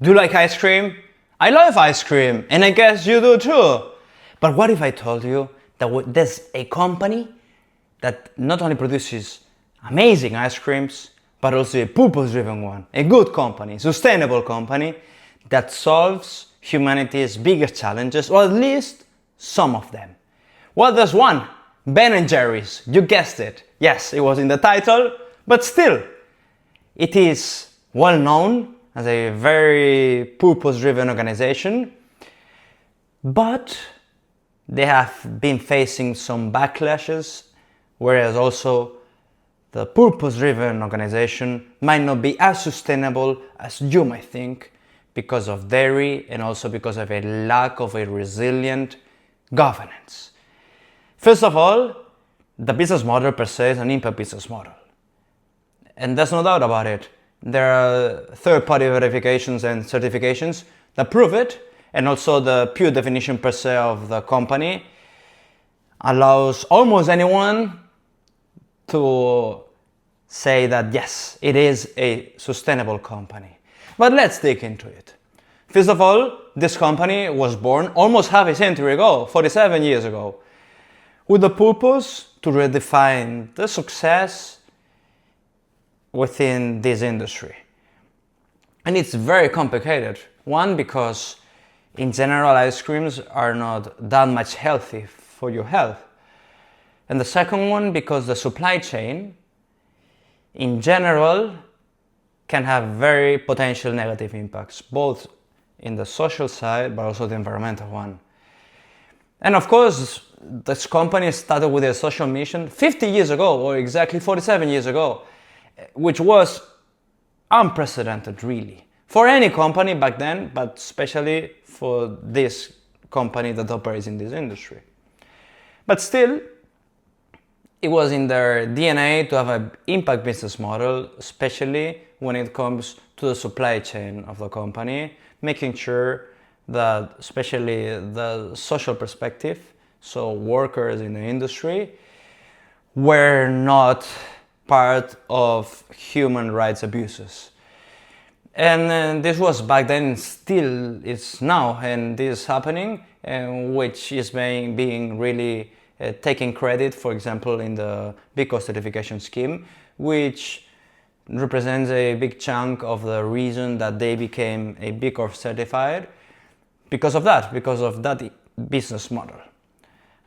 Do you like ice cream? I love ice cream, and I guess you do too. But what if I told you that there's a company that not only produces amazing ice creams, but also a purpose-driven one, a good company, sustainable company that solves humanity's biggest challenges, or at least some of them. Well, there's one, Ben & Jerry's, you guessed it. Yes, it was in the title, but still, it is well known as a very purpose-driven organization, but they have been facing some backlashes, whereas also the purpose-driven organization might not be as sustainable as you might think because of dairy and also because of a lack of a resilient governance. First of all, the business model per se is an impact business model. And there's no doubt about it. There are third-party verifications and certifications that prove it, and also the pure definition per se of the company allows almost anyone to say that yes, it is a sustainable company. But let's dig into it. First of all, this company was born almost half a century ago, 47 years ago, with the purpose to redefine the success within this industry. And it's very complicated. One, because in general, ice creams are not that much healthy for your health. And the second one, because the supply chain, in general, can have very potential negative impacts, both in the social side, but also the environmental one. And of course, this company started with a social mission 50 years ago, or exactly 47 years ago, which was unprecedented, really, for any company back then, but especially for this company that operates in this industry. But still, it was in their DNA to have an impact business model, especially when it comes to the supply chain of the company, making sure that especially the social perspective, so workers in the industry, were not part of human rights abuses. And this was back then, still it's now, and this is happening, which is being really taking credit, for example, in the B Corp certification scheme, which represents a big chunk of the reason that they became a B Corp certified because of that business model.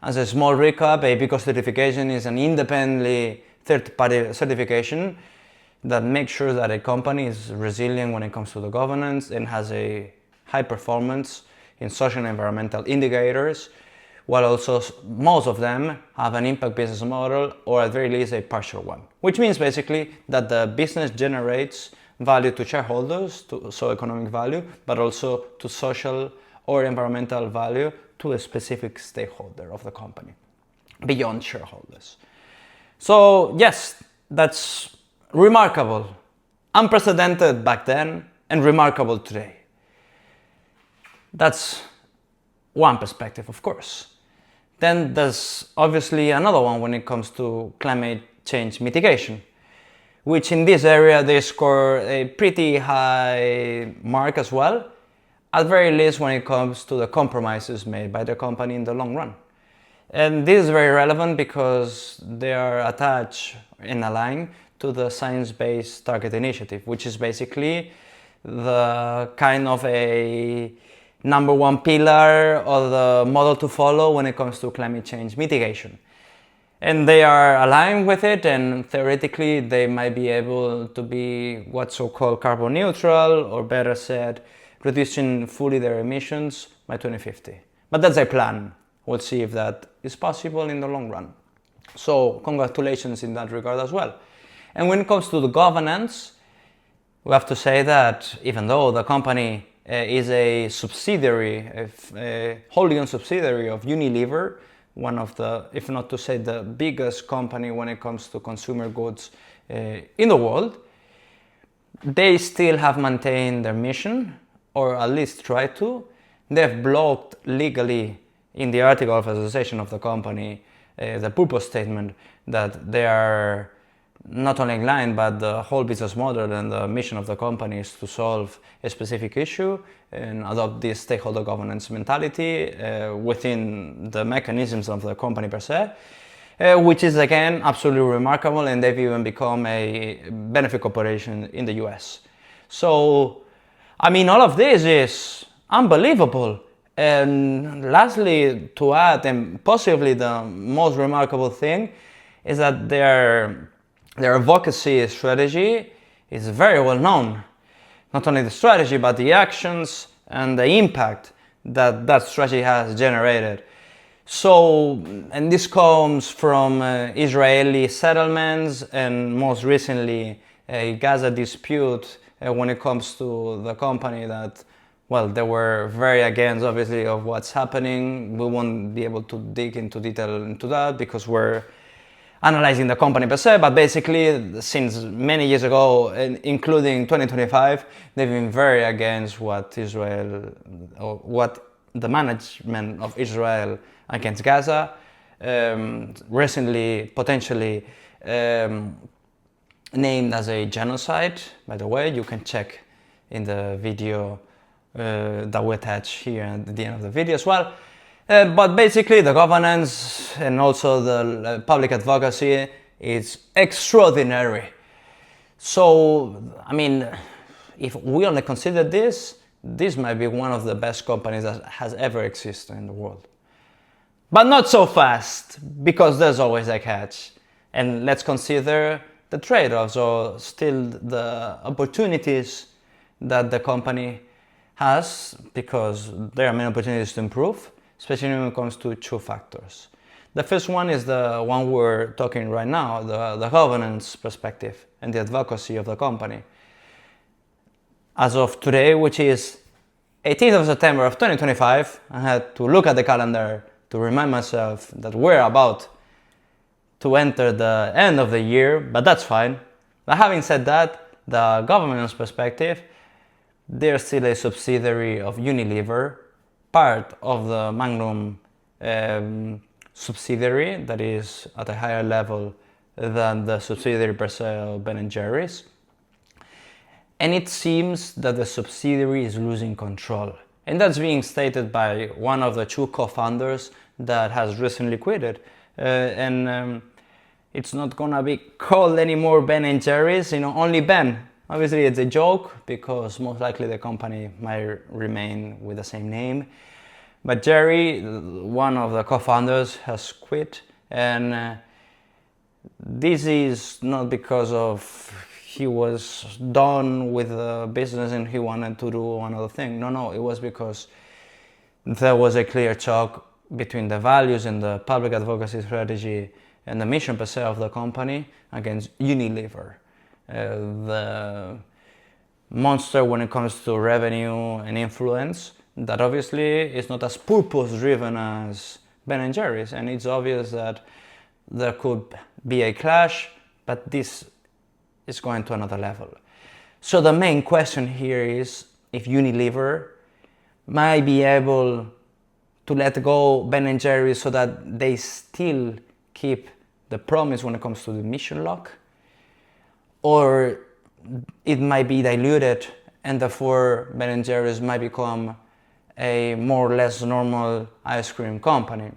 As a small recap, a B Corp certification is an independently third-party certification that makes sure that a company is resilient when it comes to the governance and has a high performance in social and environmental indicators, while also most of them have an impact business model, or at very least a partial one, which means basically that the business generates value to shareholders, so economic value, but also to social or environmental value to a specific stakeholder of the company, beyond shareholders. So yes, that's remarkable, unprecedented back then, and remarkable today. That's one perspective, of course. Then there's obviously another one when it comes to climate change mitigation, which in this area they score a pretty high mark as well, at very least when it comes to the compromises made by the company in the long run. And this is very relevant because they are attached and aligned to the Science-Based Target Initiative, which is basically the kind of a number one pillar of the model to follow when it comes to climate change mitigation. And they are aligned with it, and theoretically they might be able to be what's so-called carbon neutral, or better said, reducing fully their emissions by 2050. But that's a plan. We'll see if that is possible in the long run. So congratulations in that regard as well. And when it comes to the governance, we have to say that even though the company is a subsidiary, a wholly owned subsidiary of Unilever, one of the, if not to say the biggest company when it comes to consumer goods in the world, they still have maintained their mission, or at least try to. They've blocked legally in the article of association of the company the purpose statement that they are not only aligned, but the whole business model and the mission of the company is to solve a specific issue and adopt this stakeholder governance mentality within the mechanisms of the company per se, which is again absolutely remarkable, and they've even become a benefit corporation in the US. So, I mean, all of this is unbelievable. And lastly, to add, and possibly the most remarkable thing, is that their advocacy strategy is very well known. Not only the strategy, but the actions and the impact that that strategy has generated. So, and this comes from Israeli settlements and most recently a Gaza dispute when it comes to the company that, well, they were very against, obviously, of what's happening. We won't be able to dig into detail into that because we're analyzing the company per se, but basically, since many years ago, including 2025, they've been very against what Israel, or what the management of Israel against Gaza, recently potentially named as a genocide. By the way, you can check in the video that we attach here at the end of the video as well. But basically the governance and also the public advocacy is extraordinary. So, I mean, if we only consider this might be one of the best companies that has ever existed in the world. But not so fast, because there's always a catch. And let's consider the trade-offs, or still the opportunities that the company has, because there are many opportunities to improve, especially when it comes to two factors. The first one is the one we're talking right now, the governance perspective and the advocacy of the company. As of today, which is 18th of September of 2025, I had to look at the calendar to remind myself that we're about to enter the end of the year, but that's fine. But having said that, the governance perspective, they're still a subsidiary of Unilever, part of the Magnum subsidiary that is at a higher level than the subsidiary per se of Ben & Jerry's. And it seems that the subsidiary is losing control. And that's being stated by one of the two co-founders that has recently quitted. It's not gonna be called anymore Ben & Jerry's, only Ben. Obviously it's a joke because most likely the company might remain with the same name. But Jerry, one of the co-founders, has quit, and this is not because of he was done with the business and he wanted to do another thing. No, it was because there was a clear talk between the values and the public advocacy strategy and the mission per se of the company against Unilever, the monster when it comes to revenue and influence, that obviously is not as purpose driven as Ben & Jerry's, and it's obvious that there could be a clash, but this is going to another level. So the main question here is if Unilever might be able to let go Ben & Jerry's so that they still keep the promise when it comes to the mission lock, or it might be diluted and therefore Ben & Jerry's might become a more or less normal ice cream company.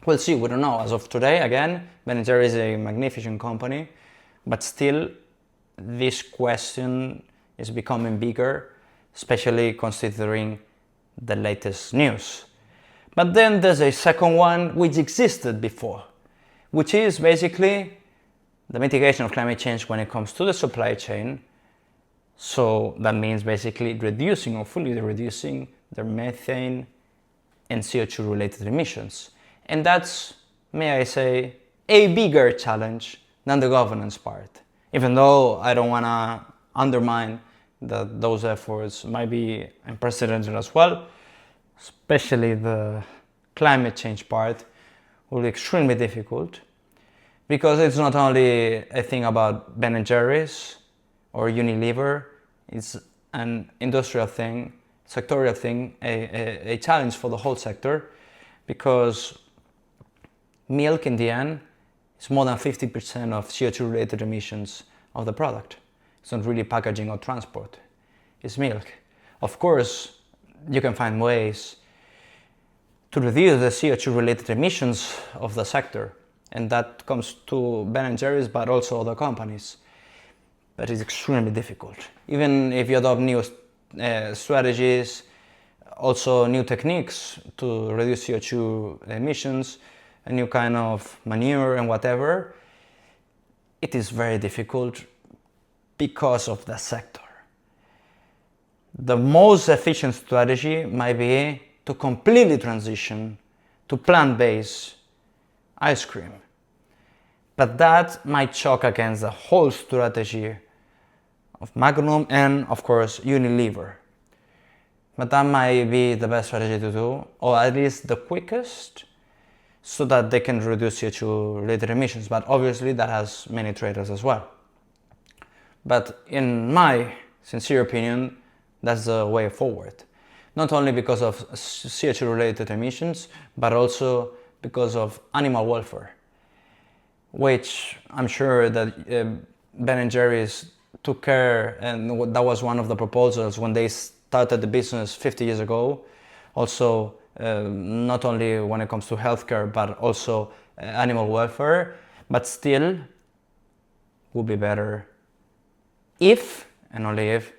We'll see, we don't know. As of today, again, Ben & Jerry's is a magnificent company, but still this question is becoming bigger, especially considering the latest news. But then there's a second one which existed before, which is basically the mitigation of climate change when it comes to the supply chain. So that means basically reducing or fully reducing their methane and CO2 related emissions. And that's, may I say, a bigger challenge than the governance part. Even though I don't want to undermine that those efforts might be unprecedented as well, especially the climate change part will be extremely difficult, because it's not only a thing about Ben & Jerry's or Unilever, it's an industrial thing, sectorial thing, a challenge for the whole sector, because milk in the end It's more than 50% of CO2 related emissions of the product. It's not really packaging or transport, it's milk. Of course, you can find ways to reduce the CO2 related emissions of the sector, and that comes to Ben & Jerry's but also other companies. But it's extremely difficult. Even if you adopt new strategies, also new techniques to reduce CO2 emissions, a new kind of manure and whatever, it is very difficult because of the sector. The most efficient strategy might be to completely transition to plant-based ice cream. But that might choke against the whole strategy of Magnum and, of course, Unilever. But that might be the best strategy to do, or at least the quickest, so that they can reduce CO2 related emissions. But obviously that has many trade-offs as well. But in my sincere opinion, that's the way forward. Not only because of CO2 related emissions, but also because of animal welfare, which I'm sure that Ben & Jerry's took care, and that was one of the proposals when they started the business 50 years ago. Also, not only when it comes to healthcare, but also animal welfare. But still, would be better if, and only if,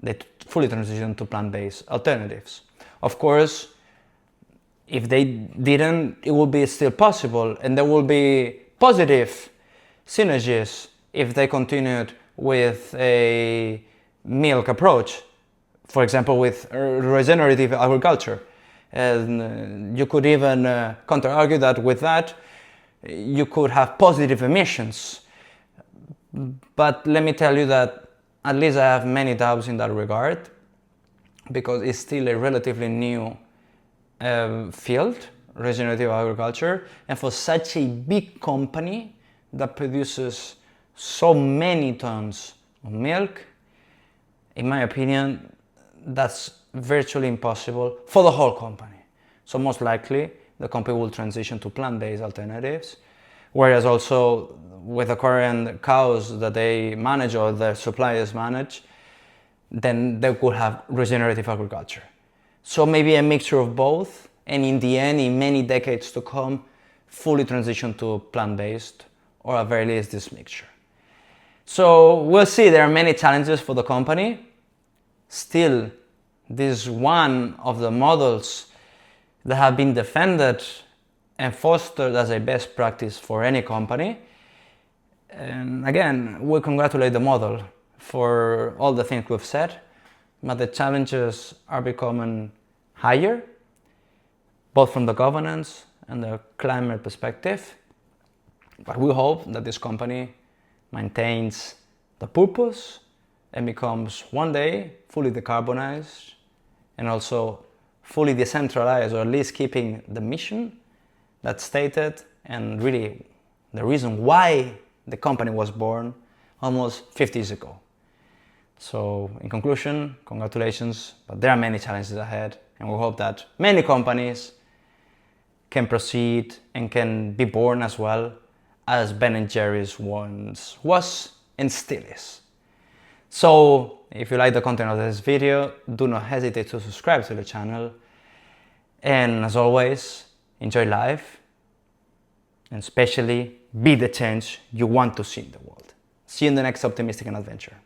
they fully transition to plant-based alternatives. Of course, if they didn't, it would be still possible, and there will be positive synergies if they continued with a milk approach, for example with regenerative agriculture. And you could even counter-argue that with that you could have positive emissions. But let me tell you that at least I have many doubts in that regard, because it's still a relatively new field, regenerative agriculture, and for such a big company that produces so many tons of milk, in my opinion, that's virtually impossible for the whole company. So most likely the company will transition to plant-based alternatives, whereas also with the current cows that they manage or their suppliers manage, then they could have regenerative agriculture. So maybe a mixture of both, and in the end, in many decades to come, fully transition to plant-based, or at very least this mixture. So we'll see. There are many challenges for the company. Still, this is one of the models that have been defended and fostered as a best practice for any company. And again, we congratulate the model for all the things we've said, but the challenges are becoming higher, both from the governance and the climate perspective. But we hope that this company maintains the purpose and becomes one day fully decarbonized and also fully decentralized, or at least keeping the mission that's stated and really the reason why the company was born almost 50 years ago. So in conclusion, congratulations, but there are many challenges ahead, and we hope that many companies can proceed and can be born as well as Ben & Jerry's once was and still is. So if you like the content of this video, do not hesitate to subscribe to the channel, and as always, enjoy life and especially be the change you want to see in the world. See you in the next optimistic and adventure.